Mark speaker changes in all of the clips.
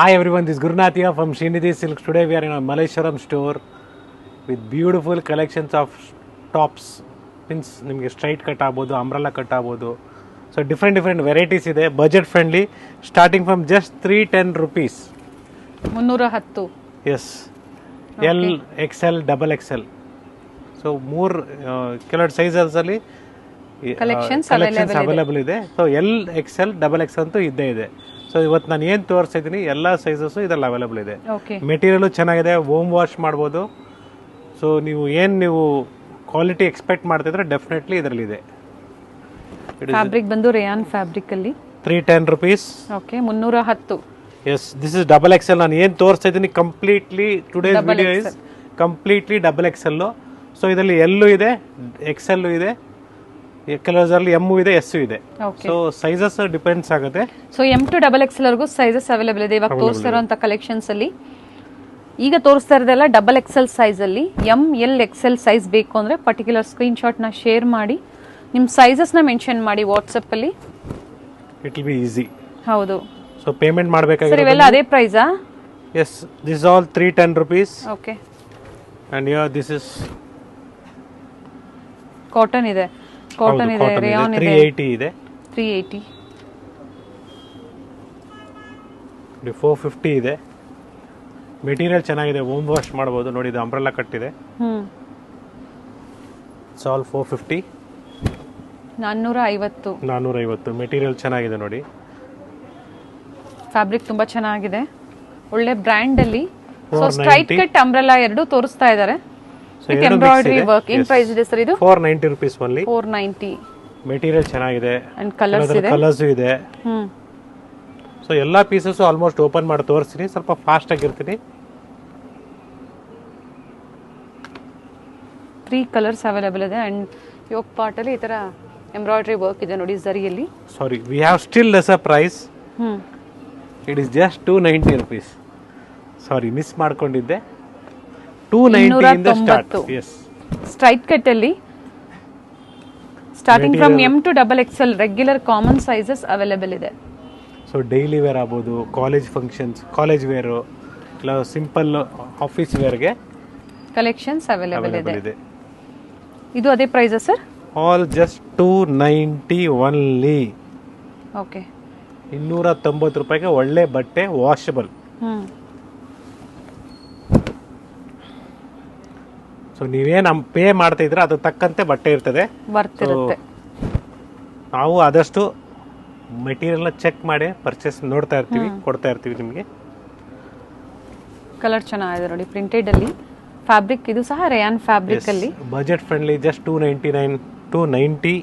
Speaker 1: Hi everyone, this is Gurunath here from Srinidhi Silks. Today we are in a Malleshwaram store with beautiful collections of tops. Means ನಿಮಗೆ straight cut ಆಗ್ಬೋದು, umbrella cut ಆಗ್ಬೋದು. So different varieties ಇದೆ, budget friendly, starting from just 310 rupees.
Speaker 2: 310.
Speaker 1: Yes, L XL double XL. So ಮೂರು ಕೆಲವು ಸೈಜಸಲ್ಲಿ
Speaker 2: collections
Speaker 1: available ಇದೆ. So L XL double XL ಅಂತೂ ಇದ್ದೇ ಇದೆ. ಸೊ ಇವತ್ತು ನಾನು ಏನು ತೋರಿಸ್ತಿದ್ದೀನಿ ಎಲ್ಲ ಸೈಜಸ್ಸು ಇದರಲ್ಲಿ ಅವೈಲೇಬಲ್ ಇದೆ. ಮೆಟೀರಿಯಲು ಚೆನ್ನಾಗಿದೆ, ಹೋಮ್ ವಾಶ್ ಮಾಡ್ಬೋದು. ಸೊ ನೀವು ಕ್ವಾಲಿಟಿ ಎಕ್ಸ್ಪೆಕ್ಟ್ ಮಾಡ್ತಿದ್ರೆ ಡೆಫಿನೆಟ್ಲಿ ಇದರಲ್ಲಿದೆ.
Speaker 2: ಫ್ಯಾಬ್ರಿಕ್ ಬಂದು ರೇಯಾನ್ ಫ್ಯಾಬ್ರಿಕ್ ಅಲ್ಲಿ
Speaker 1: 310 rupees.
Speaker 2: Okay, 310.
Speaker 1: Yes, this is double XL. ನಾನು ಏನು ತೋರಿಸ್ತಾ ಇದ್ದೀನಿ completely today's video is completely double XL. So ಇದರಲ್ಲಿ ಎಲ್ಲೂ ಇದೆ, ಎಕ್ಸೆಲ್ಲು ಇದೆ, ಕೆಲವರಲ್ಲಿ ಎಮ್ ಇದೆ, ಎಸ್ ಇದೆ. ಸೊ ಸೈಜಸ್ ಡಿಪೆಂಡ್ಸ್ ಆಗುತ್ತೆ.
Speaker 2: So M to double XL ವರೆಗೂ ಸೈಜಸ್ ಅವೈಲೇಬಲ್ ಇದೆ. ಇವಾಗ ತೋರಿಸ್ತಾ ಇರುವಂತ ಕಲೆಕ್ಷನ್ಸ್ ಅಲ್ಲಿ ಈಗ ತೋರಿಸ್ತಾ ಇರೋದೆಲ್ಲ ಡಬಲ್ ಎಕ್ಸೆಲ್ ಸೈಜ್ ಅಲ್ಲಿ. ಎಮ್ ಎಲ್ ಎಕ್ಸೆಲ್ ಸೈಜ್ ಬೇಕು ಅಂದ್ರೆ ಪರ್ಟಿಕ್ಯುಲರ್ ಸ್ಕ್ರೀನ್ ಶಾಟ್ ನ ಶೇರ್ ಮಾಡಿ ನಿಮ್ಮ ಸೈಜಸ್ ನ ಮೆನ್ಷನ್ ಮಾಡಿ ವಾಟ್ಸ್ಆಪ್ ಅಲ್ಲಿ.
Speaker 1: It will be easy.
Speaker 2: ಹೌದು.
Speaker 1: ಸೊ ಪೇಮೆಂಟ್ ಮಾಡಬೇಕಾಗಿರೋದು
Speaker 2: ಇವೆಲ್ಲ ಅದೇ ಪ್ರೈಸಾ?
Speaker 1: Yes, this all 310 rupees.
Speaker 2: Okay.
Speaker 1: And here this is
Speaker 2: cotton ಇದೆ, ಕಾಟನ್ ಇದೆ, ರೇಯಾನ್ ಇದೆ.
Speaker 1: 380 ಇದೆ,
Speaker 2: 380.
Speaker 1: 450 ಇದೆ. ಮೆಟೀರಿಯಲ್ ಚೆನ್ನಾಗಿದೆ, ಹೋಮ್ ವಾಶ್ ಮಾಡಬಹುದು. ನೋಡಿ, ಇದು ಅಂಬ್ರೆಲಾ ಕಟ್ ಇದೆ. It's all 450. 450 ಮೆಟೀರಿಯಲ್ ಚೆನ್ನಾಗಿದೆ ನೋಡಿ.
Speaker 2: ಫ್ಯಾಬ್ರಿಕ್ ತುಂಬಾ ಚೆನ್ನಾಗಿದೆ, ಒಳ್ಳೆ ಬ್ರ್ಯಾಂಡ್ ಅಲ್ಲಿ. ಸೊ ಸ್ಟ್ರೈಟ್ ಕಟ್ ಅಂಬ್ರೆಲಾ ಎರಡು ತೋರಿಸ್ತಾ ಇದ್ದಾರೆ. Embroidery work. ಏನ್ ಪ್ರೈಸ್ ಇದೆ ಸರ್ ಇದು?
Speaker 1: 490 rupees only.
Speaker 2: 490.
Speaker 1: ಮೆಟೀರಿಯಲ್ ಚೆನ್ನಾಗಿದೆ,
Speaker 2: ಅಂಡ್ ಕಲರ್ಸ್ ಇದೆ,
Speaker 1: ಕಲರ್ಸ್ ಇದೆ. ಸೊ ಎಲ್ಲಾ ಪೀಸಸ್ ಆಲ್ಮೋಸ್ಟ್ ಓಪನ್ ಮಾಡಿ ತೋರಿಸ್ತೀನಿ, ಸ್ವಲ್ಪ ಫಾಸ್ಟ್ ಆಗಿರ್ತೀನಿ.
Speaker 2: 3 ಕಲರ್ಸ್ ಅವೈಲೇಬಲ್ ಇದೆ. ಅಂಡ್ ಯೋಕ್ ಪಾರ್ಟ್ ಅಲ್ಲಿ ಈ ತರ ಎಂಬ್ರಾಯ್ಡರಿ ವರ್ಕ್ ಇದೆ ನೋಡಿ ಜರಿಯಲ್ಲಿ.
Speaker 1: Sorry, we have still lesser price. It is just 290 rupees. Sorry, miss ಮಾಡ್ಕೊಂಡಿದ್ದೆ. 290 ಇಂದ ಸ್ಟಾರ್ಟ್. ಎಸ್,
Speaker 2: ಸ್ಟ್ರೈಟ್ ಕಟ್ ಅಲ್ಲಿ starting from M to double XL regular common sizes available ಇದೆ.
Speaker 1: ಸೊ ಡೈಲಿ ವೇರ್ ಆಗ್ಬೋದು, college functions, college wear, ಇಲ್ಲ simple office ವೇರ್ಗೆ
Speaker 2: collections available ಇದೆ. ಇದು ಅದೇ ಪ್ರೈಸಾ sir?
Speaker 1: All just 290 only.
Speaker 2: Okay,
Speaker 1: 290 ರೂಪಾಯಿಗೆ ಒಳ್ಳೆ ಬಟ್ಟೆ, ವಾಷಬಲ್. ಸೊ ನೀವೇನು ಪೇ ಮಾಡ್ತಾ ಇದ್ರೆ ಅದು ತಕ್ಕಂತೆ ಬಟ್ಟೆ ಇರ್ತದೆ,
Speaker 2: ವರ್ತ್ ಇರುತ್ತೆ.
Speaker 1: ನಾವು ಆದಷ್ಟು ಮೆಟೀರಿಯಲ್ನ ಚೆಕ್ ಮಾಡಿ ಪರ್ಚೇಸ್ ನೋಡ್ತಾ ಇರ್ತೀವಿ, ಕೊಡ್ತಾ ಇರ್ತೀವಿ ನಿಮಗೆ.
Speaker 2: ಕಲರ್ ಚೆನ್ನಾಗಿದೆ ನೋಡಿ, ಪ್ರಿಂಟೆಡ್ ಅಲ್ಲಿ. ಫ್ಯಾಬ್ರಿಕ್ ಇದು ಸಹ ರೇಯಾನ್ ಫ್ಯಾಬ್ರಿಕ್ ಅಲ್ಲಿ.
Speaker 1: Budget friendly, just 290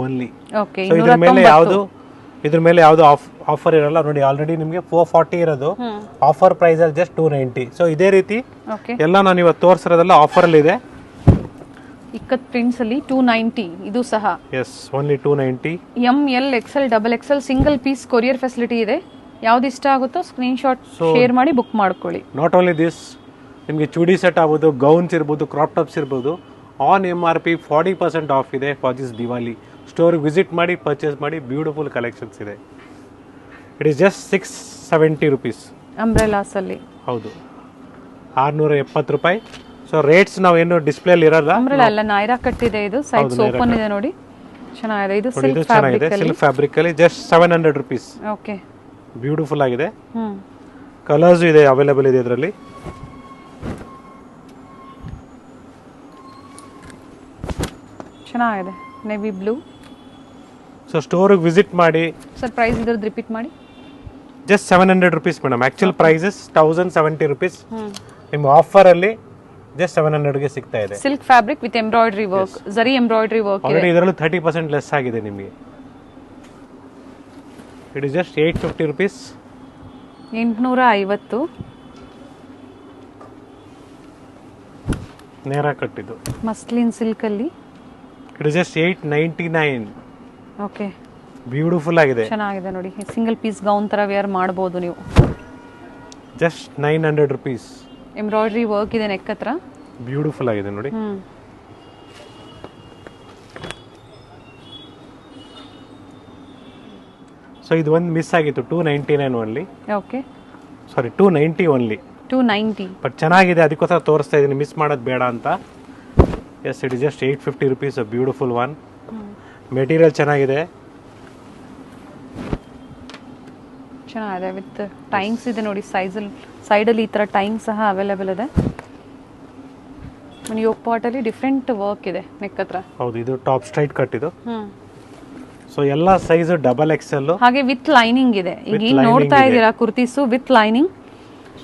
Speaker 1: only.
Speaker 2: Okay.
Speaker 1: So ಇದ್ರ ಮೇಲೆ ಯಾವುದು ಆಫರ್ ಇರಲ್ಲ ನೋಡಿ. ಆಲ್ರೆಡಿ ನಿಮಗೆ 440 ಇರೋದು ಆಫರ್ ಪ್ರೈಸ್ ಅಲ್ಲಿ ಜಸ್ಟ್ 290. ಸೊ ಇದೇ ರೀತಿ ಎಲ್ಲ ನಾನು ಇವತ್ತು ತೋರಿಸಿರೋದೆಲ್ಲ ಆಫರ್ ಅಲ್ಲಿ ಇದೆ.
Speaker 2: ಇಕ್ಕತ್ ಪ್ರಿಂಟ್ಸ್ ಅಲ್ಲಿ 290 ಇದು ಸಹ.
Speaker 1: Yes, only 290.
Speaker 2: M L XL double XL single piece courier facility ಇದೆ. ಯಾವ್ದು ಇಷ್ಟ ಆಗುತ್ತೋ ಸ್ಕ್ರೀನ್ ಶಾಟ್ ಶೇರ್ ಮಾಡಿ ಬುಕ್ ಮಾಡ್ಕೊಳ್ಳಿ.
Speaker 1: ನಾಟ್ ಓನ್ಲಿ ದಿಸ್, ನಿಮಗೆ ಚೂಡಿ ಸೆಟ್ ಆಗ್ಬೋದು, ಗೌನ್ಸ್ ಇರ್ಬೋದು, ಕ್ರಾಪ್ ಟಾಪ್ಸ್ ಇರ್ಬೋದು. ಆನ್ MRP 40% ಆಫ್ ಇದೆ for this Diwali. Store visit ಮಾಡಿ, ಪರ್ಚೇಸ್ ಮಾಡಿ, ಬ್ಯೂಟಿಫುಲ್ ಕಲೆಕ್ಷನ್ಸ್ ಇದೆ. It is just 670 rupees.
Speaker 2: Umbrellas ಅಲ್ಲಿ.
Speaker 1: ಹೌದು, 670 ರೂಪಾಯಿ. ಸೊ ರೇಟ್ಸ್ ನಾವೇನು ಡಿಸ್ಪ್ಲೇ ಅಲ್ಲಿ ಇರಲ್ಲ.
Speaker 2: ಅಂಬ್ರೆಲಾ ಅಲ್ಲ, ನೈರಾ ಕಟ್ ಇದೆ. ಇದು ಸೈಡ್ಸ್ ಓಪನ್ ಇದೆ ನೋಡಿ, ಚೆನ್ನಾಗಿದೆ. ಇದು ಸಿಲ್ಕ್
Speaker 1: ಚೆನ್ನಾಗಿದೆ, ಸಿಲ್ಕ್ ಫ್ಯಾಬ್ರಿಕ್ ಅಲ್ಲಿ ಜಸ್ಟ್ 700 rupees.
Speaker 2: ಓಕೆ,
Speaker 1: ಬ್ಯೂಟಿಫುಲ್ ಆಗಿದೆ. ಕಲರ್ಸ್ ಇದೆ, ಅವೈಲೇಬಲ್ ಇದೆ ಇದರಲ್ಲಿ.
Speaker 2: ಚೆನ್ನಾಗಿದೆ, ನೇವಿ ಬ್ಲೂ.
Speaker 1: ಸೊ ಸ್ಟೋರಿಗೆ ವಿಸಿಟ್ ಮಾಡಿ.
Speaker 2: ಸರ್ ಪ್ರೈಸ್ ಇದ್ರದ್ದು ರಿಪೀಟ್ ಮಾಡಿ.
Speaker 1: Just 700 rupees madam. Actual prices 1070 rupees. ನಿಮ್ಮ ಆಫರ್ ಅಲ್ಲಿ ಜಸ್ಟ್ 700 ಗೆ ಸಿಗ್ತಾ ಇದೆ.
Speaker 2: Silk fabric with embroidery work, zari embroidery work ಇದೆ.
Speaker 1: ಇದರಲ್ಲಿ 30% ಲೆಸ್ ಆಗಿದೆ ನಿಮಗೆ. It is just 850 rupees.
Speaker 2: 850.
Speaker 1: ನೇರಾ ಕಟ್ಟಿದ್ದು
Speaker 2: ಮಸ್ಲಿನ್ ಸಿಲ್ಕ್ ಅಲ್ಲಿ.
Speaker 1: It is just 899.
Speaker 2: Okay,
Speaker 1: beautiful ಆಗಿದೆ,
Speaker 2: ಚೆನ್ನಾಗಿದೆ ನೋಡಿ. ಸಿಂಗಲ್ ಪೀಸ್ ಗೌನ್ ತರ ವೇರ್ ಮಾಡಬಹುದು ನೀವು.
Speaker 1: Just 900 rupees.
Speaker 2: ಎಂಬ್ರಾಯ್ಡರಿ ವರ್ಕ್ ಇದೆ ನೆಕ್ ಹತ್ರ,
Speaker 1: ಬ್ಯೂಟಿಫುಲ್ ಆಗಿದೆ ನೋಡಿ. ಸೊ ಇದು ಒಂದು ಮಿಸ್ ಆಗಿತ್ತು, 299 only.
Speaker 2: Okay.
Speaker 1: Sorry 290 only.
Speaker 2: 290.
Speaker 1: But ಚೆನ್ನಾಗಿದೆ, ಅದಕ್ಕೋಸ್ಕರ ತೋರಿಸ್ತಾ ಇದ್ದೀನಿ, ಮಿಸ್ ಮಾಡೋದು ಬೇಡ ಅಂತ. Yes, it is just 850 rupees, uh beautiful one. Material ಚೆನ್ನಾಗಿದೆ.
Speaker 2: ಚೆನ್ನಾಗಿದೆ ವಿತ್ ಟೈಮ್ಸ್ ಇದೆ ನೋಡಿ, ಸೈಡಲ್ಲಿ ಈ ಥರ ಟೈಮ್ ಸಹ ಅವೈಲೇಬಲ್ ಇದೆ. ಯೋಗ ಪಾಟಲ್ಲಿ ಡಿಫ್ರೆಂಟ್ ವರ್ಕ್ ಇದೆ ನೆಕ್ ಹತ್ರ.
Speaker 1: ಹೌದು, ಇದು ಟಾಪ್ ಸ್ಟ್ರೈಟ್ ಕಟ್ ಇದು. ಸೊ ಎಲ್ಲ ಸೈಜ್ ಡಬಲ್ ಎಕ್ಸೆಲ್,
Speaker 2: ಹಾಗೆ ವಿತ್ ಲೈನಿಂಗ್ ಇದೆ. ಈಗ ಏನ್ ನೋಡ್ತಾ ಇದ್ದೀರಾ kurtis with lining,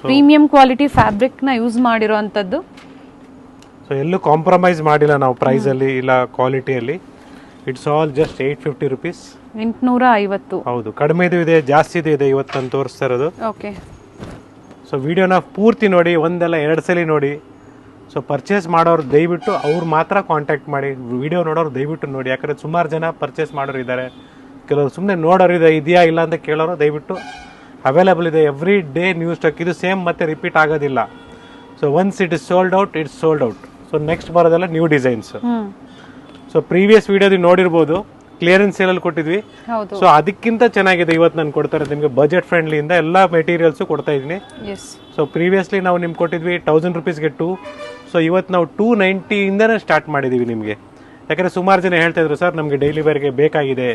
Speaker 2: premium quality fabric ನ ಯೂಸ್ ಮಾಡಿರೋಂಥದ್ದು.
Speaker 1: ಸೊ ಎಲ್ಲೂ ಕಾಂಪ್ರಮೈಸ್ ಮಾಡಿಲ್ಲ ನಾವು ಪ್ರೈಸ್ ಅಲ್ಲಿ ಇಲ್ಲ ಕ್ವಾಲಿಟಿಯಲ್ಲಿ. It's all just 850 rupees.
Speaker 2: 850.
Speaker 1: ಹೌದು, ಕಡಿಮೆದು ಇದೆ, ಜಾಸ್ತಿದು ಇದೆ ಇವತ್ತು ನಾನು ತೋರಿಸ್ತಾ ಇರೋದು.
Speaker 2: ಓಕೆ.
Speaker 1: ಸೊ ವಿಡಿಯೋನ ಪೂರ್ತಿ ನೋಡಿ, ಒಂದಲ್ಲ ಎರಡು ಸಲ ನೋಡಿ. ಸೊ ಪರ್ಚೇಸ್ ಮಾಡೋರು ದಯವಿಟ್ಟು ಅವ್ರು ಮಾತ್ರ ಕಾಂಟ್ಯಾಕ್ಟ್ ಮಾಡಿ, ವಿಡಿಯೋ ನೋಡೋರು ದಯವಿಟ್ಟು ನೋಡಿ. ಯಾಕಂದರೆ ಸುಮಾರು ಜನ ಪರ್ಚೇಸ್ ಮಾಡೋರು ಇದ್ದಾರೆ, ಕೆಲವರು ಸುಮ್ಮನೆ ನೋಡೋರು ಇದೆ, ಇದೆಯಾ ಇಲ್ಲ ಅಂತ ಕೇಳೋರು. ದಯವಿಟ್ಟು ಅವೈಲೇಬಲ್ ಇದೆ, ಎವ್ರಿ ಡೇ ನ್ಯೂ ಸ್ಟಾಕ್. ಇದು ಸೇಮ್ ಮತ್ತೆ ರಿಪೀಟ್ ಆಗೋದಿಲ್ಲ. So once it is sold out, it's sold out. So next ಬರೋದೆಲ್ಲ ನ್ಯೂ ಡಿಸೈನ್ಸ್. ಸೊ ಪ್ರೀವಿಯಸ್ ವಿಡಿಯೋದಲ್ಲಿ ನೋಡಿರ್ಬೋದು, ಕ್ಲಿಯರೆನ್ಸ್ ಸೇಲಲ್ಲಿ ಕೊಟ್ಟಿದ್ವಿ. ಸೊ ಅದಕ್ಕಿಂತ ಚೆನ್ನಾಗಿದೆ ಇವತ್ತು ನಾನು ಕೊಡ್ತಾ ಇರೋದು ನಿಮಗೆ. ಬಜೆಟ್ ಫ್ರೆಂಡ್ಲಿಯಿಂದ ಎಲ್ಲ ಮೆಟೀರಿಯಲ್ಸು ಕೊಡ್ತಾ ಇದ್ದೀನಿ. ಸೊ ಪ್ರೀವಿಯಸ್ಲಿ ನಾವು ನಿಮ್ಗೆ ಕೊಟ್ಟಿದ್ವಿ 1000 rupeesಗೆ 2. ಸೊ ಇವತ್ತು ನಾವು 290 ಇಂದನೇ ಸ್ಟಾರ್ಟ್ ಮಾಡಿದ್ದೀವಿ ನಿಮಗೆ. ಯಾಕಂದರೆ ಸುಮಾರು ಜನ ಹೇಳ್ತಾ ಇದ್ರು, ಸರ್ ನಮಗೆ ಡೈಲಿ ವೇರ್ಗೆ ಬೇಕಾಗಿದೆ,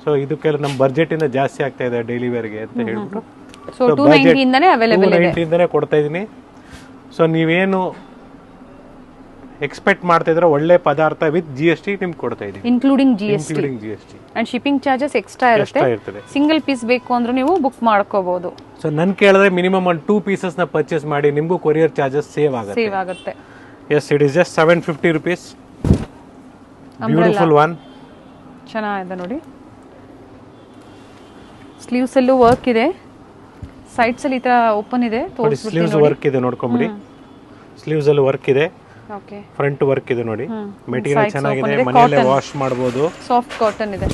Speaker 1: ಸೊ ಇದಕ್ಕೆಲ್ಲ ನಮ್ಮ ಬಜೆಟಿಂದ ಜಾಸ್ತಿ ಆಗ್ತಾ ಇದೆ ಡೈಲಿ ವೇರ್ಗೆ ಅಂತ ಹೇಳ್ಬಿಟ್ಟು 290 ಇಂದನೇ ಕೊಡ್ತಾ ಇದ್ದೀನಿ. ಸೊ ನೀವೇನು ಎಕ್ಸ್ಪೆಕ್ಟ್ ಮಾಡ್ತಾ ಇದ್ರೆ ಒಳ್ಳೆ ಪದಾರ್ಥ ವಿತ್ GST ನಿಮ್ಗೆ ಕೊಡ್ತಾ ಇದೀವಿ,
Speaker 2: including GST and shipping charges extra ಇರುತ್ತೆ. ಸಿಂಗಲ್ ಪೀಸ್ ಬೇಕು ಅಂದ್ರೆ ನೀವು ಬುಕ್ ಮಾಡ್ಕೋಬಹುದು.
Speaker 1: ಸೊ ನನ್ ಕೇಳಿದ್ರೆ ಮಿನಿಮಮ್ ಒಂದು 2 pieces ನ ಪರ್ಚೇಸ್ ಮಾಡಿ, ನಿಮಗೂ ಕೊರಿಯರ್ ಚಾರ್ಜಸ್ ಸೇವ್ ಆಗುತ್ತೆ. Yes, it is just 750 rupees. Beautiful one,
Speaker 2: ಚೆನ್ನಾಗಿದೆ ನೋಡಿ. ಸ್ಲೀವ್ಸ್ ಅಲ್ಲೂ ವರ್ಕ್ ಇದೆ, ಸೈಡ್ಸ್ ಅಲ್ಲಿ ಈ ತರ ಓಪನ್ ಇದೆ.
Speaker 1: ಸ್ಲೀವ್ಸ್ ವರ್ಕ್ ಇದೆ, ನೋಡ್ಕೊಂಬಿಡಿ. ಸ್ಲೀವ್ಸ್ ಅಲ್ಲಿ ವರ್ಕ್ ಇದೆ, ಫ್ರಂಟ್ ವರ್ಕ್ ಇದೆ ನೋಡಿ. ಮೆಟೀರಿಯಲ್ ಚೆನ್ನಾಗಿದೆ, ಮನೆಯಲ್ಲೇ ವಾಶ್ ಮಾಡಬಹುದು.
Speaker 2: ಸಾಫ್ಟ್ ಕಾಟನ್ ಇದೆ,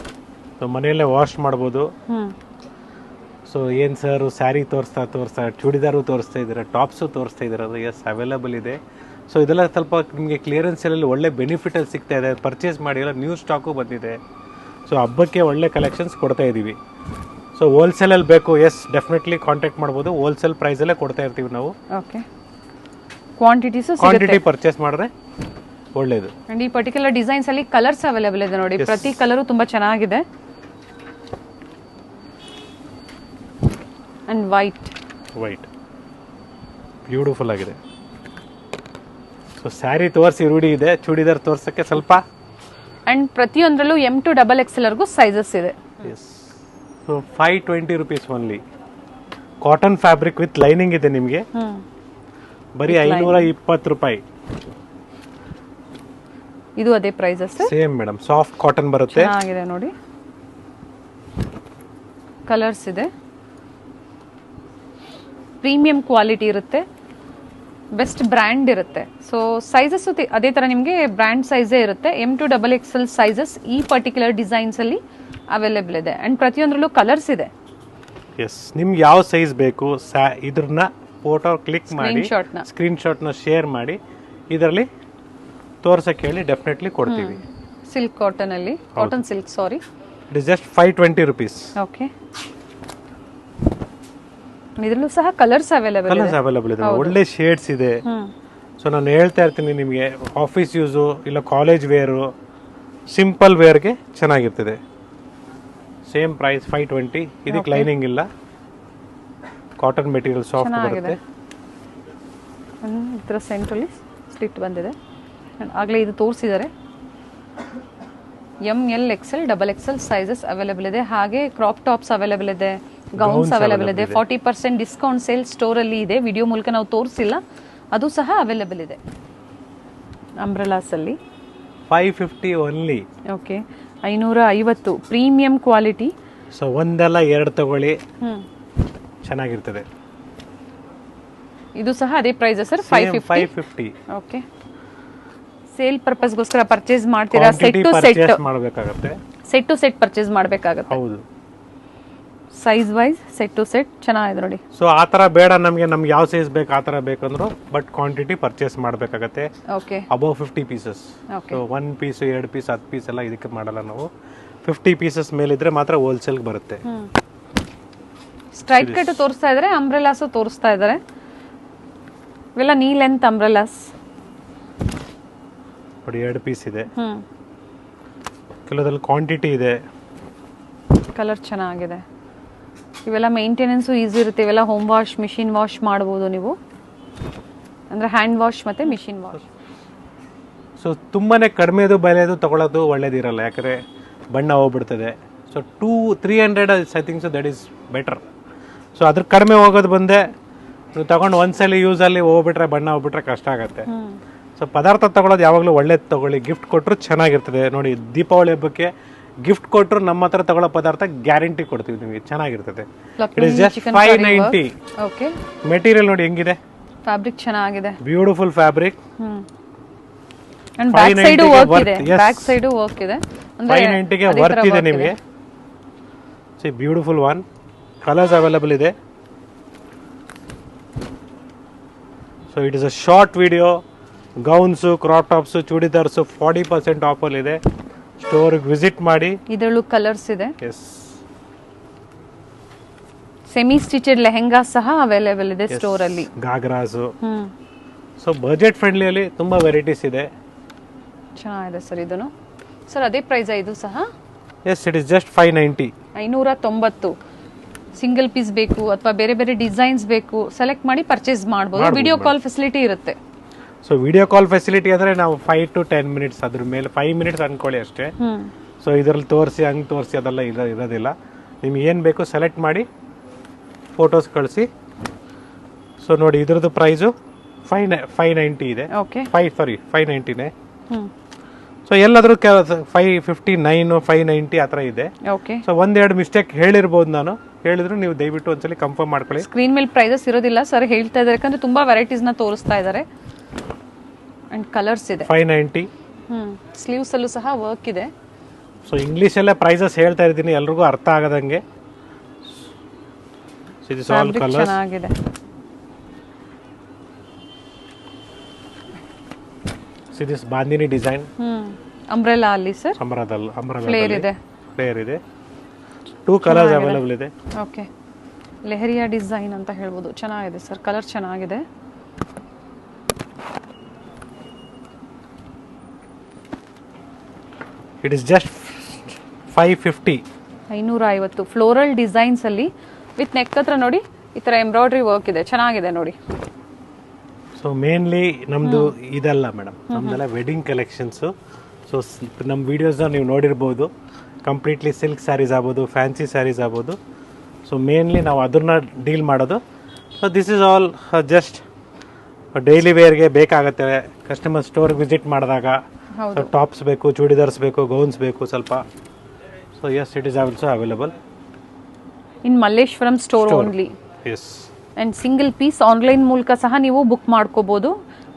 Speaker 1: ಮನೆಯಲ್ಲೇ ವಾಶ್ ಮಾಡಬಹುದು. ಸೊ ಏನ್ ಸರ್ ಸ್ಯಾರಿ ತೋರಿಸ್ತಾ ಚೂಡಿದಾರು ತೋರಿಸ್ತಾ ಇದ್ದೀರಾ, ಟಾಪ್ಸು ತೋರಿಸ್ತಾ ಇದ್ದೀರಾ? ಎಸ್, ಅವೈಲೇಬಲ್ ಇದೆ. ಸೊ ಇದೆಲ್ಲ ಸ್ವಲ್ಪ ನಿಮಗೆ ಕ್ಲಿಯರೆನ್ಸ್ ಅಲ್ಲಿ ಒಳ್ಳೆ ಬೆನಿಫಿಟ್ ಅಲ್ಲಿ ಸಿಗ್ತಾ ಇದೆ. ಪರ್ಚೇಸ್ ಮಾಡಿ, ಎಲ್ಲ ನ್ಯೂ ಸ್ಟಾಕು ಬಂದಿದೆ. ಸೊ ಹಬ್ಬಕ್ಕೆ ಒಳ್ಳೆ ಕಲೆಕ್ಷನ್ಸ್ ಕೊಡ್ತಾ ಇದ್ದೀವಿ. ಸೊ ಹೋಲ್ಸೇಲಲ್ಲಿ ಬೇಕು, ಎಸ್ ಡೆಫಿನೆಟ್ಲಿ ಕಾಂಟ್ಯಾಕ್ಟ್ ಮಾಡ್ಬೋದು. ಹೋಲ್ಸೇಲ್ ಪ್ರೈಸಲ್ಲೇ ಕೊಡ್ತಾ ಇರ್ತೀವಿ ನಾವು.
Speaker 2: ಓಕೆ, ಕ್ವಾಂಟಿಟಿ
Speaker 1: ಪರ್ಚೇಸ್ ಮಾಡಿದ್ರೆ ಒಳ್ಳೇದು.
Speaker 2: ಅಂಡ್ ಈ ಪರ್ಟಿಕ್ಯುಲರ್ ಡಿಸೈನ್ಸ್ ಅಲ್ಲಿ ಕಲರ್ಸ್ ಅವೈಲೇಬಲ್ ಇದೆ ನೋಡಿ. ಪ್ರತಿ ಕಲರು ತುಂಬಾ ಚೆನ್ನಾಗಿದೆ. ಅಂಡ್ ವೈಟ್
Speaker 1: ಬ್ಯೂಟಿಫುಲ್ ಆಗಿದೆ. ಸೊ ಸ್ಯಾರಿ ತೋರಿಸಿ ರೂಢಿ ಇದೆ, ಚೂಡಿದಾರ್ ತೋರ್ಸಕ್ಕೆ ಸ್ವಲ್ಪ.
Speaker 2: ಅಂಡ್ ಪ್ರತಿಯೊಂದರಲ್ಲೂ M to XXL ವರೆಗೂ ಸೈಜಸ್ ಇದೆ.
Speaker 1: So 520 rupees only. Cotton fabric with lining ಇದೆ ನಿಮಗೆ, ಬರೀ 520 ರೂಪಾಯಿ.
Speaker 2: ಇದು ಅದೇ prices
Speaker 1: same madam. Soft cotton ಬರುತ್ತೆ,
Speaker 2: ಚೆನ್ನಾಗಿದೆ ನೋಡಿ. ಕಲರ್ಸ್ ಇದೆ, ಪ್ರೀಮಿಯಂ ಕ್ವಾಲಿಟಿ ಇರುತ್ತೆ, ಬೆಸ್ಟ್ ಬ್ರ್ಯಾಂಡ್ ಇರುತ್ತೆ. ಸೊ ಸೈಜಸ್ ಅದೇ ತರ ನಿಮಗೆ ಬ್ರ್ಯಾಂಡ್ ಸೈಜೇ ಇರುತ್ತೆ. M to XXL ಸೈಜಸ್ ಈ ಪರ್ಟಿಕ್ಯುಲರ್ ಡಿಸೈನ್ಸ್ ಅಲ್ಲಿ ಅವೈಲೇಬಲ್ ಇದೆ. ಅಂಡ್ ಪ್ರತಿಯೊಂದರಲ್ಲೂ ಕಲರ್ಸ್ ಇದೆ.
Speaker 1: ಎಸ್, ನಿಮ್ಗೆ ಯಾವ ಸೈಜ್ ಬೇಕು ಇದ್ರನ್ನ ಫೋಟೋ ಕ್ಲಿಕ್ ಮಾಡಿ, ಸ್ಕ್ರೀನ್ ಶಾಟ್ ನ ಶೇರ್ ಮಾಡಿ, ಇದರಲ್ಲಿ ತೋರ್ಸಕ್ಕೆ ಹೇಳಿ, ಡೆಫಿನೆಟ್ಲಿ ಕೊಡ್ತೀವಿ.
Speaker 2: ಸಿಲ್ಕ್ ಕಾಟನ್ ಅಲ್ಲಿ, cotton silk sorry.
Speaker 1: It is just 520 rupees.
Speaker 2: Okay, ಇದರಲ್ಲೂ ಸಹ ಕಲರ್ಸ್ ಅವೈಲೇಬಲ್
Speaker 1: ಇದೆ, ಒಳ್ಳೆ ಶೇಡ್ಸ್ ಇದೆ. ಸೊ ನಾನು ಹೇಳ್ತಾ ಇರ್ತೀನಿ ನಿಮಗೆ, ಆಫೀಸ್ ಯೂಸು ಇಲ್ಲ ಕಾಲೇಜ್ ವೇರು, ಸಿಂಪಲ್ ವೇರ್ಗೆ ಚೆನ್ನಾಗಿರ್ತದೆ. Same price 520. ಇದಕ್ಕೆ ಲೈನಿಂಗ್ ಇಲ್ಲ, ಕಾಟನ್ ಮೆಟೀರಿಯಲ್ ಸಾಫ್ಟ್ ಬರುತ್ತೆ.
Speaker 2: ಇದರ ಸೆಂಟ್ರಲ್ಲಿ ಸ್ಲಿಟ್ ಬಂದಿದೆ. ಆಗಲೇ ಇದು ತೋರಿಸಿದ್ದಾರೆ. M, L, XL, XXL sizes available ಇದೆ. ಹಾಗೆ ಕ್ರಾಪ್ ಟಾಪ್ಸ್ ಅವೈಲೇಬಲ್ ಇದೆ, ಗೌನ್ಸ್ ಅವೈಲೇಬಲ್ ಇದೆ. 40% ಡಿಸ್ಕೌಂಟ್ ಸೇಲ್ ಸ್ಟೋರ್ ಅಲ್ಲಿ ಇದೆ. ವಿಡಿಯೋ ಮೂಲಕ ನಾವು ತೋರಿಸಿಲ್ಲ, ಅದು ಸಹ ಅವೈಲೇಬಲ್ ಇದೆ. ಅಂಬ್ರೆಲಾಸ್ ಅಲ್ಲಿ
Speaker 1: 550 only.
Speaker 2: Okay, 550 premium quality.
Speaker 1: So ಒಂದಲ್ಲ ಎರಡು ತಗೊಳ್ಳಿ, ಚೆನ್ನಾಗಿರ್ತದೆ.
Speaker 2: ಇದು ಸಹ ಅದೇ price sir, 550. Okay, sale purpose ಗೋಸ್ಕರ ಪರ್ಚೇಸ್ ಮಾಡ್ತೀರಾ? ಸೆಟ್ ಟು ಸೆಟ್ ಪರ್ಚೇಸ್ ಮಾಡಬೇಕಾಗುತ್ತೆ.
Speaker 1: ಹೌದು,
Speaker 2: size wise set to set ಚೆನ್ನಾಗಿದೆ ನೋಡಿ.
Speaker 1: ಸೊ ಆ ತರ ಬೇಡ ನಮ್ಗೆ ಯಾವ ಸೈಜ್ ಬೇಕು ಆ ತರ ಬೇಕಂದ್ರು, ಬಟ್ ಕ್ವಾಂಟಿಟಿ ಪರ್ಚೇಸ್ ಮಾಡಬೇಕಾಗತ್ತೆ.
Speaker 2: Okay,
Speaker 1: above 50 pieces. So 1 piece 2 piece 10 piece ಎಲ್ಲ ಇದಕ್ಕೆ ಮಾಡಲ್ಲ ನಾವು. 50 pieces ಮೇಲಿದ್ರೆ ಮಾತ್ರ ಹೋಲ್ಸೇಲ್ ಬರುತ್ತೆ.
Speaker 2: ಸ್ಟ್ರೈಟ್ ಕಟ್ ತೋರಿಸ್ತಾ ಇದ್ದಾರೆ, ಅಂಬ್ರೆಲಾಸು ತೋರಿಸ್ತಾ ಇದ್ದಾರೆ. ಇವೆಲ್ಲ ನೀ ಲೆಂತ್ ಅಂಬ್ರೆಲಾಸ್.
Speaker 1: ನೋಡಿ 2 ಪೀಸ್ ಇದೆ. ಕೆಲವರಲ್ಲಿ ಕ್ವಾಂಟಿಟಿ ಇದೆ.
Speaker 2: ಕಲರ್ ಚೆನ್ನಾಗಿದೆ. ಇವೆಲ್ಲ ಮೇಂಟೆನೆನ್ಸು ಈಸಿ ಇರುತ್ತೆ. ಇವೆಲ್ಲ ಹೋಮ್ ವಾಶ್, ಮಿಷಿನ್ ವಾಶ್ ಮಾಡ್ಬೋದು ನೀವು, ಅಂದರೆ ಹ್ಯಾಂಡ್ ವಾಶ್ ಮತ್ತು ಮಿಷಿನ್ ವಾಶ್.
Speaker 1: ಸೊ ತುಂಬಾ ಕಡಿಮೆದು ಬೆಲೆದು ತೊಗೊಳೋದು ಒಳ್ಳೇದಿರಲ್ಲ, ಯಾಕಂದರೆ ಬಣ್ಣ ಹೋಗ್ಬಿಡ್ತದೆ. So 200-300 I think so that is better. So ಅದ್ರ ಕಡಿಮೆ ಹೋಗೋದು ಬಂದೆ ನೀವು ತಗೊಂಡು ಒಂದ್ಸಲ ಯೂಸಲ್ಲಿ ಹೋಗ್ಬಿಟ್ರೆ ಬಣ್ಣ ಹೋಗ್ಬಿಟ್ರೆ ಕಷ್ಟ ಆಗುತ್ತೆ. ಸೊ ಪದಾರ್ಥ ತಗೊಳ್ಳೋದು ಯಾವಾಗಲೂ ಒಳ್ಳೇದು ತಗೊಳ್ಳಿ. ಗಿಫ್ಟ್ ಕೊಟ್ಟರು ಚೆನ್ನಾಗಿರ್ತದೆ. ನೋಡಿ ದೀಪಾವಳಿ ಹಬ್ಬಕ್ಕೆ ಗಿಫ್ಟ್ ಕೊಟ್ಟರು ನಮ್ಮ ಹತ್ರ ತಗೊಳ್ಳೋ ಪದಾರ್ಥ ಗ್ಯಾರಂಟಿ ಕೊಡ್ತೀವಿ ನಿಮಗೆ, ಚೆನ್ನಾಗಿರ್ತದೆ. It is just 590.
Speaker 2: Okay,
Speaker 1: material ನೋಡಿ ಹೆಂಗಿದೆ,
Speaker 2: ಫ್ಯಾಬ್ರಿಕ್ ಚೆನ್ನಾಗಿದೆ,
Speaker 1: beautiful fabric.
Speaker 2: And back side work ಇದೆ, ಬ್ಯಾಕ್ ಸೈಡ್ ವರ್ಕ್ ಇದೆ.
Speaker 1: 590 ಗೆ ವರ್ತ್ ಇದೆ ನಿಮಗೆ. See beautiful one. Colours available ಇದೆ. So it is a short video. Gowns, crop tops, churidars 40% ಆಫಲ್ಲಿ ಇದೆ. ಸ್ಟೋರ್ಗೆ ವಿಸಿಟ್ ಮಾಡಿ.
Speaker 2: ಇದರಲ್ಲೂ ಕಲರ್ಸ್ ಇದೆ.
Speaker 1: ಎಸ್,
Speaker 2: ಸೆಮಿ ಸ್ಟಿಚೆಡ್ ಲೆಹೆಂಗಾ ಸಹ ಅವೈಲೇಬಲ್ ಇದೆ ಸ್ಟೋರ್ ಅಲ್ಲಿ.
Speaker 1: ಗಾಗ್ರಾಸು. ಸೊ ಬಜೆಟ್ ಫ್ರೆಂಡ್ಲಿಯಲ್ಲಿ ತುಂಬಾ ವೆರೈಟೀಸ್ ಇದೆ.
Speaker 2: ಚೆನ್ನಾಗಿದೆ ಸರ್. ಇದನ್ನು ಸರ್ ಅದೇ ಪ್ರೈಸ್ ಇದು ಸಹ.
Speaker 1: Yes, it is just 590.
Speaker 2: 590. Single piece ಬೇಕು ಅಥವಾ ಬೇರೆ ಬೇರೆ ಡಿಸೈನ್ಸ್ ಬೇಕು, ಸೆಲೆಕ್ಟ್ ಮಾಡಿ ಪರ್ಚೇಸ್ ಮಾಡಬಹುದು. ವಿಡಿಯೋ ಕಾಲ್ ಫೆಸಿಲಿಟಿ ಇರುತ್ತೆ.
Speaker 1: ಸೊ ವಿಡಿಯೋ ಕಾಲ್ ಫೆಸಿಲಿಟಿ ಅಂದರೆ ನಾವು 5 to 10 minutes, ಅದ್ರ ಮೇಲೆ 5 minutes ಅನ್ಕೊಳ್ಳಿ ಅಷ್ಟೇ. ಸೊ ಇದರಲ್ಲಿ ತೋರಿಸಿ ಹಂಗೆ ತೋರಿಸಿ ಅದೆಲ್ಲ ಇರೋದಿಲ್ಲ. ನಿಮ್ಗೆ ಏನು ಬೇಕು ಸೆಲೆಕ್ಟ್ ಮಾಡಿ ಫೋಟೋಸ್ ಕಳಿಸಿ. ಸೊ ನೋಡಿ ಇದ್ರದ್ದು ಪ್ರೈಸು 590 ಇದೆ.
Speaker 2: ಓಕೆ,
Speaker 1: 590ನೇ. ಸೊ ಎಲ್ಲಾದರೂ 559, 590 ಆ ಥರ ಇದೆ.
Speaker 2: ಓಕೆ.
Speaker 1: ಸೊ ಒಂದೆರಡು ಮಿಸ್ಟೇಕ್ ಹೇಳಿರ್ಬೋದು, ನಾನು ಹೇಳಿದ್ರು ನೀವು ದಯವಿಟ್ಟು ಒಂದ್ಸಲಿ ಕನ್ಫರ್ಮ್ ಮಾಡ್ಕೊಳ್ಳಿ.
Speaker 2: ಸ್ಕ್ರೀನ್ ಮೇಲೆ ಪ್ರೈಸಸ್ ಇರೋದಿಲ್ಲ ಸರ್, ಹೇಳ್ತಾ ಇದ್ದಾರೆ ಯಾಕಂದ್ರೆ ತುಂಬಾ ವೆರೈಟೀಸ್ ನ ತೋರಿಸ್ತಾ ಇದ್ದಾರೆ. ಅಂಡ್ ಕಲರ್ಸ್ ಇದೆ.
Speaker 1: 590.
Speaker 2: ಸ್ಲೀವ್ಸ್ ಅಲ್ಲೂ ಸಹ ವರ್ಕ್ ಇದೆ.
Speaker 1: ಸೊ ಇಂಗ್ಲೀಷಲ್ಲೇ ಪ್ರೈಸಸ್ ಹೇಳ್ತಾ ಇದ್ದೀನಿ, ಎಲ್ರಿಗೂ ಅರ್ಥ ಆಗದಂಗೆ. It's all colours.
Speaker 2: ಚೆನ್ನಾಗಿದೆ.
Speaker 1: This bandhani design.
Speaker 2: ಅಂಬ್ರೆಲಾ ಅಲ್ಲಿ ಸರ್.
Speaker 1: ಅಂಬ್ರೆಲಾ
Speaker 2: ಫ್ಲೇರ್ ಇದೆ.
Speaker 1: ಫ್ಲೇರ್ ಇದೆ. 2 ಕಲರ್ಸ್ ಅವೈಲೇಬಲ್ ಇದೆ.
Speaker 2: ಓಕೆ, ಲೆಹರಿಯಾ ಡಿಸೈನ್ ಅಂತ ಹೇಳ್ಬೋದು. ಚೆನ್ನಾಗಿದೆ ಸರ್, ಕಲರ್ ಚೆನ್ನಾಗಿದೆ.
Speaker 1: It is just 550.
Speaker 2: 550. Floral designs ಅಲ್ಲಿ ವಿತ್ ನೆಕ್ ಹತ್ರ ನೋಡಿ ಈ ತರ ಎಂಬ್ರಾಯ್ಡ್ರಿ ವರ್ಕ್ ಇದೆ, ಚೆನ್ನಾಗಿದೆ ನೋಡಿ.
Speaker 1: ಸೊ ಮೇನ್ಲಿ ನಮ್ದು ಇದಲ್ಲ ಮೇಡಮ್, ನಮ್ದೆಲ್ಲ ವೆಡ್ಡಿಂಗ್ ಕಲೆಕ್ಷನ್ಸು. ಸೊ ನಮ್ಮ ವಿಡಿಯೋಸ್ನ ನೀವು ನೋಡಿರ್ಬೋದು. ಕಂಪ್ಲೀಟ್ಲಿ ಸಿಲ್ಕ್ ಸ್ಯಾರೀಸ್ ಆಗ್ಬೋದು, ಫ್ಯಾನ್ಸಿ ಸ್ಯಾರೀಸ್ ಆಗ್ಬೋದು. ಸೊ ಮೇನ್ಲಿ ನಾವು ಅದನ್ನ ಡೀಲ್ ಮಾಡೋದು. So this is all just daily ವೇರ್ಗೆ ಬೇಕಾಗುತ್ತೆ. ಕಸ್ಟಮರ್ ಸ್ಟೋರ್ಗೆ ವಿಸಿಟ್ ಮಾಡಿದಾಗ ಸೊ ಟಾಪ್ಸ್ ಬೇಕು, ಚೂಡಿದಾರ್ಸ್ ಬೇಕು, ಗೌನ್ಸ್ ಬೇಕು ಸ್ವಲ್ಪ. So yes, it is also available
Speaker 2: in Malleshwaram store only.
Speaker 1: Yes,
Speaker 2: and single piece online ಮೂಲಕ ಸಹ ನೀವು ಬುಕ್ ಮಾಡ್ಕೋಬಹುದು.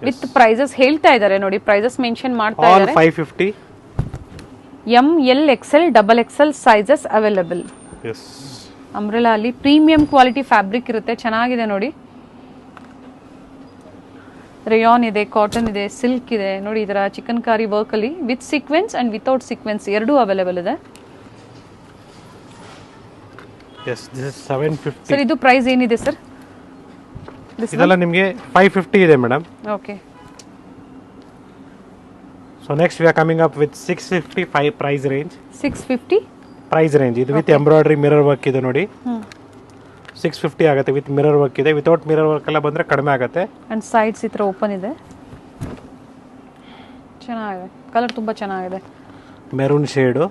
Speaker 2: ವಿತ್ ಪ್ರೈಸಸ್ ಹೇಳ್ತಾ ಇದ್ದಾರೆ ನೋಡಿ, ಪ್ರೈಸಸ್ ಮೆನ್ಷನ್ ಮಾಡ್ತಾ ಇದ್ದಾರೆ.
Speaker 1: 550.
Speaker 2: M, L, XL, XXL sizes available.
Speaker 1: Yes,
Speaker 2: umbrella ಅಲ್ಲಿ ಪ್ರೀಮಿಯಂ ಕ್ವಾಲಿಟಿ ಫ್ಯಾಬ್ರಿಕ್ ಇರುತ್ತೆ, ಚೆನ್ನಾಗಿದೆ ನೋಡಿ. ರೇಯಾನ್ ಇದೆ, ಕಾಟನ್ ಇದೆ, ಸಿಲ್ಕ್ ಇದೆ ನೋಡಿ. ಇದರ ಚಿಕನ್ ಕಾರಿ ವರ್ಕ್ ಅಲ್ಲಿ with sequence and without sequence ಎರಡೂ ಅವೈಲೇಬಲ್ ಇದೆ.
Speaker 1: Yes, this is 750.
Speaker 2: ಸರ್ ಇದು ಪ್ರೈಸ್ ಏನಿದೆ ಸರ್?
Speaker 1: ಇದೆಲ್ಲ ನಿಮಗೆ 550 ಇದೆ madam.
Speaker 2: Okay.
Speaker 1: So next we are coming up with 655 price range.
Speaker 2: 650
Speaker 1: price range. ಇದು ವಿತ್ ಎಂಬ್ರಾಯ್ಡ್ರಿ ಮಿರರ್ ವರ್ಕ್ ಇದೆ ನೋಡಿ. 650 ಆಗುತ್ತೆ. ವಿತ್ ಮಿರರ್ ವರ್ಕ್ ಇದೆ. ವಿತೌಟ್ ಮಿರರ್ ವರ್ಕ್ ಎಲ್ಲ ಬಂದ್ರೆ ಕಡಿಮೆ ಆಗುತ್ತೆ.
Speaker 2: ಅಂಡ್ ಸೈಡ್ಸ್ ಈ ಥರ ಓಪನ್ ಇದೆ, ಚೆನ್ನಾಗಿದೆ. ಕಲರ್ ತುಂಬಾ ಚೆನ್ನಾಗಿದೆ,
Speaker 1: ಮೆರೂನ್ ಶೇಡು.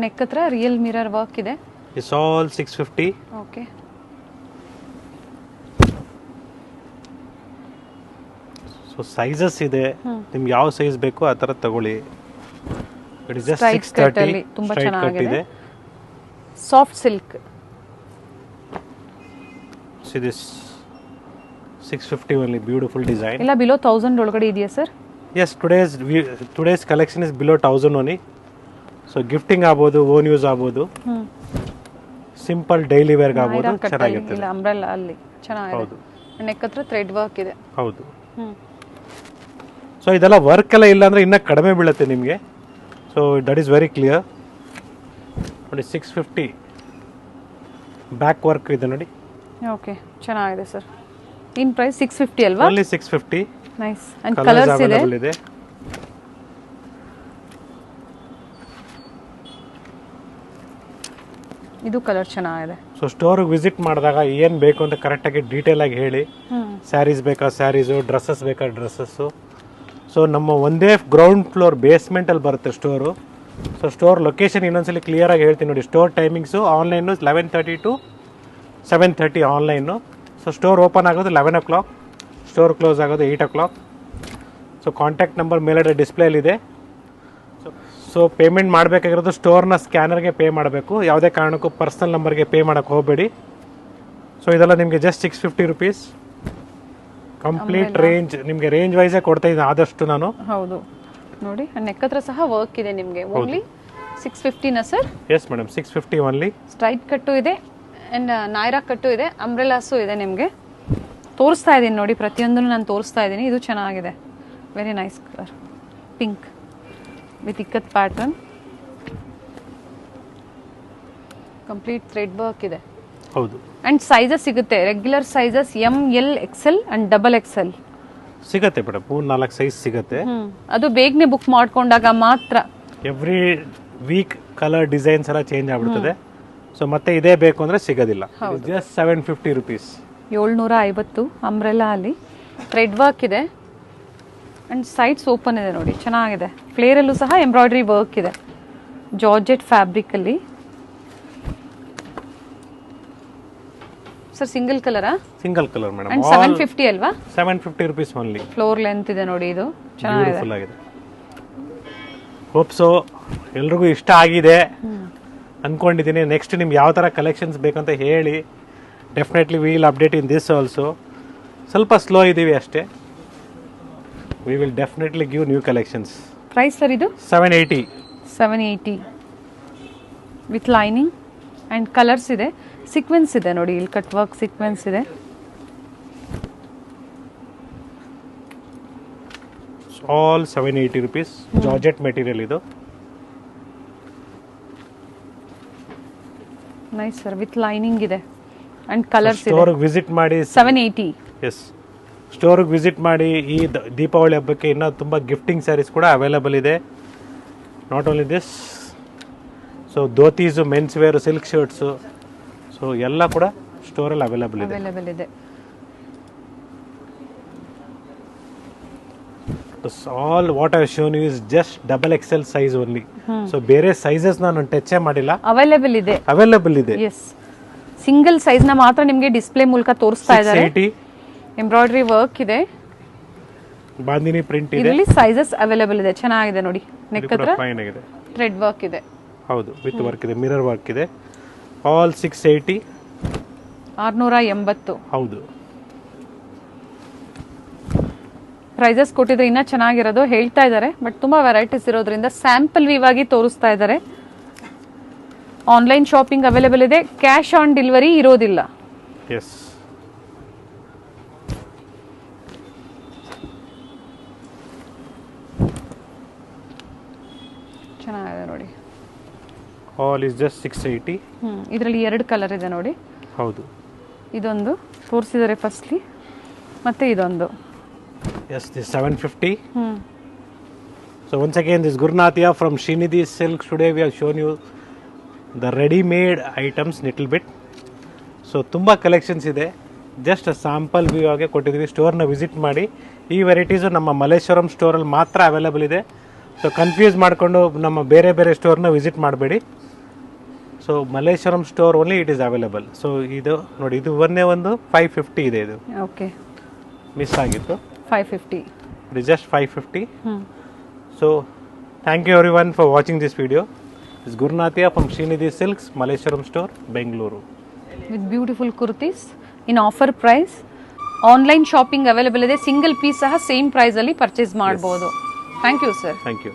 Speaker 2: ನೆಕ್ ಹತ್ರ ರಿಯಲ್ ಮಿರರ್ ವರ್ಕ್ ಇದೆ.
Speaker 1: It's all 650.
Speaker 2: Okay.
Speaker 1: So sizes ಇದೆ, ನಿಮ್ಗೆ ಯಾವ ಸೈಜ್ ಬೇಕು ಆ ಥರ ತಗೊಳ್ಳಿ. It is just 630.
Speaker 2: ತುಂಬಾ
Speaker 1: ಸ್ಟ್ರೈಟ್ ಕಟ್
Speaker 2: ಚೆನ್ನಾಗಿದೆ.
Speaker 1: ಇದೆ.
Speaker 2: Soft silk.
Speaker 1: See this 650 only, beautiful design.
Speaker 2: ಎಲ್ಲ ಬಿಲೋ 1000 ಒಳಗಡೆ ಇದೆಯಾ sir?
Speaker 1: Yes, today's collection is below 1000 only. So gifting ಆಗ್ಬೋದು, ಓನ್ ಯೂಸ್ ಆಗ್ಬೋದು, ಸಿಂಪಲ್ ಡೈಲಿ ವೇರ್ಗೆ ಆಗ್ಬೋದು, ಚೆನ್ನಾಗಿರ್ತದೆ.
Speaker 2: ಇಲ್ಲ ಅಂಬ್ರೆಲಾ ಅಲ್ಲಿ ಚೆನ್ನಾಗಿದೆ.
Speaker 1: ಹೌದು.
Speaker 2: ನೆಕ್ ಹತ್ರ ಥ್ರೆಡ್ ವರ್ಕ್ ಇದೆ.
Speaker 1: ಹೌದು. ಸೊ ಇದೆಲ್ಲ ವರ್ಕ್ ಎಲ್ಲ ಇಲ್ಲ ಅಂದ್ರೆ ಇನ್ನೂ ಕಡಿಮೆ ಬೀಳುತ್ತೆ ನಿಮಗೆ. So that is very clear ನೋಡಿ. 650. ಬ್ಯಾಕ್ ವರ್ಕ್ ಇದೆ ನೋಡಿ.
Speaker 2: ಓಕೆ, ಚೆನ್ನಾಗಿದೆ ಸರ್. ಇನ್ ಪ್ರೈಸ್ 650 ಅಲ್ವಾ?
Speaker 1: ಓನ್ಲಿ 650.
Speaker 2: ನೈಸ್. ಅಂಡ್ ಕಲರ್ಸ್ ಇದೆ. ಇದು ಕಲರ್ ಚೆನ್ನಾಗಿದೆ.
Speaker 1: ಸೊ ಸ್ಟೋರ್ಗೆ ವಿಸಿಟ್ ಮಾಡಿದಾಗ ಏನು ಬೇಕು ಅಂತ ಕರೆಕ್ಟಾಗಿ ಡೀಟೇಲ್ ಆಗಿ ಹೇಳಿ. ಸ್ಯಾರೀಸ್ ಬೇಕಾ ಸ್ಯಾರೀಸು, ಡ್ರೆಸ್ಸಸ್ ಬೇಕಾ ಡ್ರೆಸ್ಸಸ್ಸು. ಸೊ ನಮ್ಮ ಒಂದೇ ಗ್ರೌಂಡ್ ಫ್ಲೋರ್ ಬೇಸ್ಮೆಂಟಲ್ಲಿ ಬರುತ್ತೆ ಸ್ಟೋರು. ಸೊ ಸ್ಟೋರ್ ಲೊಕೇಶನ್ ಇನ್ನೊಂದ್ಸಲಿ ಕ್ಲಿಯರಾಗಿ ಹೇಳ್ತೀನಿ ನೋಡಿ. Store timings online 11:30 to 7:30 online. So store open ಆಗೋದು 11 o'clock, ಸ್ಟೋರ್ ಕ್ಲೋಸ್ ಆಗೋದು 8 o'clock. ಸೊ ಕಾಂಟ್ಯಾಕ್ಟ್ ನಂಬರ್ ಮೇಲ್ಗಡೆ ಡಿಸ್ಪ್ಲೇಲಿದೆ. ಸೊ ಪೇಮೆಂಟ್ ಮಾಡಬೇಕಾಗಿರೋದು ಸ್ಟೋರ್ನ ಸ್ಕ್ಯಾನರ್ಗೆ ಪೇ ಮಾಡಬೇಕು. ಯಾವುದೇ ಕಾರಣಕ್ಕೂ ಪರ್ಸ್ನಲ್ ನಂಬರ್ಗೆ ಪೇ ಮಾಡೋಕ್ಕೆ ಹೋಗಬೇಡಿ. ಸೊ ಇದೆಲ್ಲ ನಿಮಗೆ ಜಸ್ಟ್ 650 rupees. ಕಂಪ್ಲೀಟ್ ರೇಂಜ್ ನಿಮಗೆ ರೇಂಜ್ ವೈಸೇ ಕೊಡ್ತಾ ಇದ್ದೀನಿ ಆದಷ್ಟು ನಾನು.
Speaker 2: ಹೌದು ನೋಡಿ, ನೆಕ್ ಹತ್ರ ಸಹ ವರ್ಕ್ ಇದೆ ನಿಮಗೆ. ಓನ್ಲಿ 650ನಾ sir?
Speaker 1: Yes madam, 650 only.
Speaker 2: Straight cut ಇದೆ ಆ್ಯಂಡ್ ನಾಯ್ರಾ ಕಟ್ಟು ಇದೆ, ಅಂಬ್ರೆಲಾಸು ಇದೆ ನಿಮಗೆ. ತೋರಿಸ್ತಾ ಇದ್ದೀನಿ ನೋಡಿ, ಪ್ರತಿಯೊಂದನ್ನು ನಾನು ತೋರಿಸ್ತಾ ಇದ್ದೀನಿ. ಇದು ಚೆನ್ನಾಗಿದೆ, very nice colour, pink with ikat pattern, complete thread work ಇದೆ.
Speaker 1: ಹೌದು.
Speaker 2: ಅಂಡ್ ಸೈಜಸ್ ಸಿಗುತ್ತೆ, regular sizes ML XL and XXL
Speaker 1: ಸಿಗುತ್ತೆ ಮೇಡಮ್. 3-4 ಸೈಜ್ ಸಿಗುತ್ತೆ.
Speaker 2: ಅದು ಬೇಗನೆ ಬುಕ್ ಮಾಡ್ಕೊಂಡಾಗ ಮಾತ್ರ.
Speaker 1: ಎವ್ರಿ ವೀಕ್ ಕಲರ್ ಡಿಸೈನ್ಸ್ ಎಲ್ಲ ಚೇಂಜ್ ಆಗ್ಬಿಡ್ತದೆ. ಸೊ ಮತ್ತೆ ಇದೇ ಬೇಕು ಅಂದ್ರೆ ಸಿಗೋದಿಲ್ಲ. Just 750 rupees.
Speaker 2: 750 ಅಂಬ್ರೆಲಾ ಅಲ್ಲಿ ಥ್ರೆಡ್ ವರ್ಕ್ ಇದೆ ಅಂಡ್ ಸೈಡ್ಸ್ ಓಪನ್ ಇದೆ ನೋಡಿ, ಚೆನ್ನಾಗಿದೆ. ಫ್ಲೇರಲ್ಲೂ ಸಹ ಎಂಬ್ರಾಯ್ಡ್ರಿ ವರ್ಕ್ ಇದೆ, ಜಾರ್ಜೆಟ್ ಫ್ಯಾಬ್ರಿಕ್ ಅಲ್ಲಿ. ಸರ್ ಸಿಂಗಲ್ ಕಲರಾ?
Speaker 1: Single colour madam.
Speaker 2: ಅಂಡ್ 750 ಅಲ್ವಾ?
Speaker 1: 750 rupees ಓನ್ಲಿ.
Speaker 2: ಫ್ಲೋರ್ ಲೆಂತ್ ಇದೆ ನೋಡಿ, ಇದು ಚೆನ್ನಾಗಿದೆ.
Speaker 1: ಹೋಪ್ ಸೊ ಎಲ್ರಿಗೂ ಇಷ್ಟ ಆಗಿದೆ ಅನ್ಕೊಂಡಿದ್ದೀನಿ. ನೆಕ್ಸ್ಟ್ ನಿಮ್ಗೆ ಯಾವ ಥರ ಕಲೆಕ್ಷನ್ಸ್ ಬೇಕಂತ ಹೇಳಿ. Definitely we will update in this also. ಸ್ವಲ್ಪ ಸ್ಲೋ ಇದ್ದೀವಿ ಅಷ್ಟೇ. We will definitely give new collections.
Speaker 2: Price sir ಇದು
Speaker 1: 780
Speaker 2: ವಿತ್ ಲೈನಿಂಗ್ ಅಂಡ್ ಕಲರ್ಸ್ ಇದೆ, ಸೀಕ್ವೆನ್ಸ್ ಇದೆ ನೋಡಿ, ಇಲ್ಲಿ ಕಟ್ ವರ್ಕ್ ಸೀಕ್ವೆನ್ಸ್ ಇದೆ.
Speaker 1: All 780 rupees. ಜಾರ್ಜೆಟ್ ಮೆಟೀರಿಯಲ್ ಇದು.
Speaker 2: ನೈಸ್ ಸರ್, ವಿತ್ ಲೈನಿಂಗ್ ಇದೆ ಅಂಡ್ ಕಲರ್ಸ್ ಇದೆ.
Speaker 1: ಸ್ಟೋರ್ಗೆ ವಿಸಿಟ್ ಮಾಡಿ
Speaker 2: 780.
Speaker 1: ಎಸ್, ಸ್ಟೋರ್ಗೆ ವಿಸಿಟ್ ಮಾಡಿ. ಈ ದೀಪಾವಳಿ ಹಬ್ಬಕ್ಕೆ ಇನ್ನೂ ತುಂಬ ಗಿಫ್ಟಿಂಗ್ ಸ್ಯಾರೀಸ್ ಕೂಡ ಅವೈಲೇಬಲ್ ಇದೆ. Not only this, so dhotis, men's wear, silk shirts, so ಎಲ್ಲ ಕೂಡ ಸ್ಟೋರಲ್ಲಿ ಅವೈಲೇಬಲ್ ಇದೆ. All what I shown you is just XXL size only. So ಬೇರೆ ಸೈಜಸ್ ನಾನು ಟಚ್ ಮಾಡಿಲ್ಲ. ಅವೈಲೇಬಲ್ ಇದೆ.
Speaker 2: ಎಸ್, ಸಿಂಗಲ್ ಸೈಜ್ ನ ಮಾತ್ರ ನಿಮಗೆ ಡಿಸ್ಪ್ಲೇ ಮೂಲಕ ತೋರಿಸ್ತಾ ಇದ್ದಾರೆ. ಎಂಬ್ರಾಯ್ಡ್ರಿ ವರ್ಕ್ ಇದೆ,
Speaker 1: ಬಾಂದಿನಿ ಪ್ರಿಂಟ್ ಇದೆ.
Speaker 2: ಇದರಲ್ಲಿ ಸೈಜಸ್ ಅವೈಲೇಬಲ್ ಇದೆ, ಚೆನ್ನಾಗಿದೆ ನೋಡಿ. ನೆಕ್ ಹತ್ರ ಥ್ರೆಡ್ ವರ್ಕ್ ಇದೆ.
Speaker 1: ಹೌದು, ವಿತ್ ವರ್ಕ್ ಇದೆ, ಮಿರರ್ ವರ್ಕ್ ಇದೆ. ಆಲ್ 680.
Speaker 2: 680.
Speaker 1: ಹೌದು.
Speaker 2: ಪ್ರೈಸಸ್ ಕೊಟ್ಟಿದ್ರೆ ಇನ್ನೂ ಚೆನ್ನಾಗಿರೋದು ಹೇಳ್ತಾ ಇದ್ದಾರೆ, ಬಟ್ ತುಂಬಾ ವೆರೈಟೀಸ್ ಇರೋದ್ರಿಂದ ಸ್ಯಾಂಪಲ್ ವ್ಯೂ ಆಗಿ ತೋರಿಸ್ತಾ ಇದ್ದಾರೆ. ಆನ್ಲೈನ್ ಶಾಪಿಂಗ್ ಅವೈಲೇಬಲ್ ಇದೆ, ಕ್ಯಾಶ್ ಆನ್ ಡೆಲಿವರಿ ಇರೋದಿಲ್ಲ.
Speaker 1: ಎಸ್,
Speaker 2: ಚೆನ್ನಾಗಿದೆ ನೋಡಿ.
Speaker 1: All is just 680.
Speaker 2: ಇದರಲ್ಲಿ 2 ಕಲರ್ ಇದೆ ನೋಡಿ.
Speaker 1: ಹೌದು,
Speaker 2: ಇದೊಂದು ತೋರಿಸಿದ್ದಾರೆ ಫಸ್ಟ್ಲಿ, ಮತ್ತೆ ಇದೊಂದು.
Speaker 1: Yes, this 750. So once again, this Gurnathia from Srinidhi Silks. Today we have shown you the ready-made items little bit. So ತುಂಬಾ ಕಲೆಕ್ಷನ್ಸ್ ಇದೆ. ಜಸ್ಟ್ ಸ್ಯಾಂಪಲ್ ವ್ಯೂ ಆಗಿ ಕೊಟ್ಟಿದ್ದೀವಿ. ಸ್ಟೋರ್ನ ವಿಸಿಟ್ ಮಾಡಿ. ಈ ವೆರೈಟೀಸು ನಮ್ಮ ಮಲ್ಲೇಶ್ವರಂ ಸ್ಟೋರಲ್ಲಿ ಮಾತ್ರ ಅವೈಲೇಬಲ್ ಇದೆ. ಸೊ ಕನ್ಫ್ಯೂಸ್ ಮಾಡಿಕೊಂಡು ನಮ್ಮ ಬೇರೆ ಬೇರೆ ಸ್ಟೋರ್ನ ವಿಸಿಟ್ ಮಾಡಬೇಡಿ. So Malleshwaram store only it is available. So ಇದು ನೋಡಿ, ಇದು ಒಂದೇ ಒಂದು 550 ಇದೆ. ಇದು
Speaker 2: ಓಕೆ,
Speaker 1: ಮಿಸ್ ಆಗಿತ್ತು.
Speaker 2: 550.
Speaker 1: It is just 550. So thank you everyone for watching this video. This is Gurnathia from Srinidhi Silks, Malleshwaram store, Bengaluru.
Speaker 2: With beautiful kurtis in offer price. Online shopping available ಇದೆ. Single piece ಸಹ same price ಅಲ್ಲಿ purchase ಮಾಡಬಹುದು. Thank you sir.
Speaker 1: Thank you.